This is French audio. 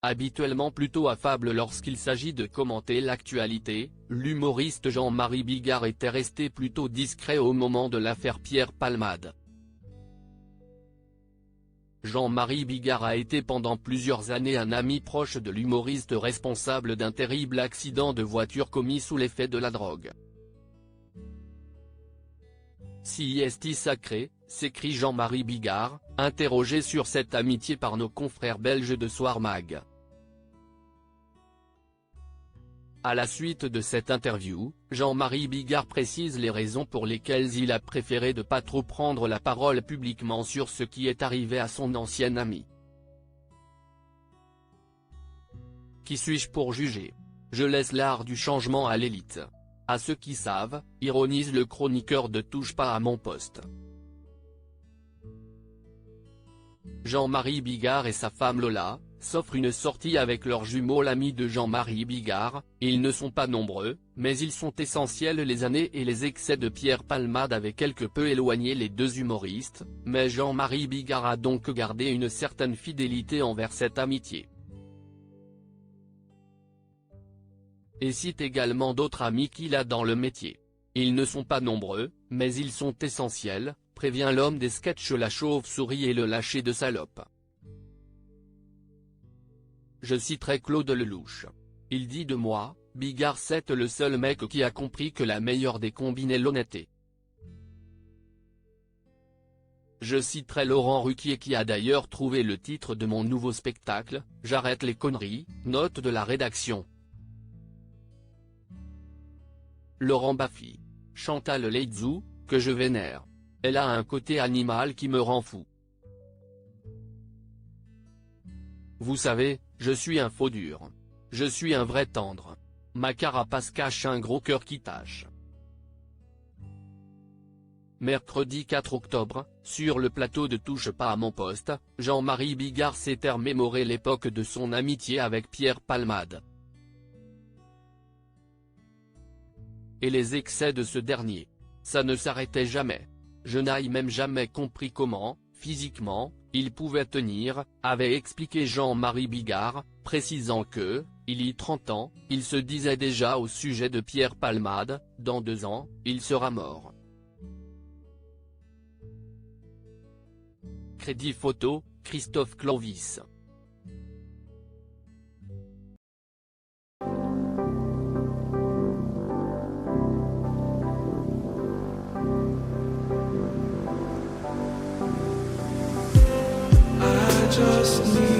Habituellement plutôt affable lorsqu'il s'agit de commenter l'actualité, l'humoriste Jean-Marie Bigard était resté plutôt discret au moment de l'affaire Pierre Palmade. Jean-Marie Bigard a été pendant plusieurs années un ami proche de l'humoriste responsable d'un terrible accident de voiture commis sous l'effet de la drogue. Si est sacré, s'écrie Jean-Marie Bigard, interrogé sur cette amitié par nos confrères belges de Soir Mag. À la suite de cette interview, Jean-Marie Bigard précise les raisons pour lesquelles il a préféré de pas trop prendre la parole publiquement sur ce qui est arrivé à son ancien ami. Qui suis-je pour juger? Je laisse l'art du changement à l'élite. À ceux qui savent, ironise le chroniqueur de Touche pas à mon poste. Jean-Marie Bigard et sa femme Lola s'offrent une sortie avec leur jumeau l'ami de Jean-Marie Bigard. Ils ne sont pas nombreux, mais ils sont essentiels. Les années et les excès de Pierre Palmade avaient quelque peu éloigné les deux humoristes, mais Jean-Marie Bigard a donc gardé une certaine fidélité envers cette amitié. Et cite également d'autres amis qu'il a dans le métier. Ils ne sont pas nombreux, mais ils sont essentiels, prévient l'homme des sketchs La Chauve-souris et le Lâcher de salope. Je citerai Claude Lelouch. Il dit de moi, Bigard c'est le seul mec qui a compris que la meilleure des combines est l'honnêteté. Je citerai Laurent Ruquier qui a d'ailleurs trouvé le titre de mon nouveau spectacle, J'arrête les conneries, note de la rédaction. Laurent Baffy. Chantal Leitzou, que je vénère. Elle a un côté animal qui me rend fou. Vous savez, je suis un faux dur. Je suis un vrai tendre. Ma carapace cache un gros cœur qui tâche. Mercredi 4 octobre, sur le plateau de Touche pas à mon poste, Jean-Marie Bigard s'est remémoré l'époque de son amitié avec Pierre Palmade. Et les excès de ce dernier. Ça ne s'arrêtait jamais. Je n'ai même jamais compris comment, physiquement, il pouvait tenir, avait expliqué Jean-Marie Bigard, précisant que, il y a 30 ans, il se disait déjà au sujet de Pierre Palmade, dans 2 ans, il sera mort. Crédit photo, Christophe Clovis. Just need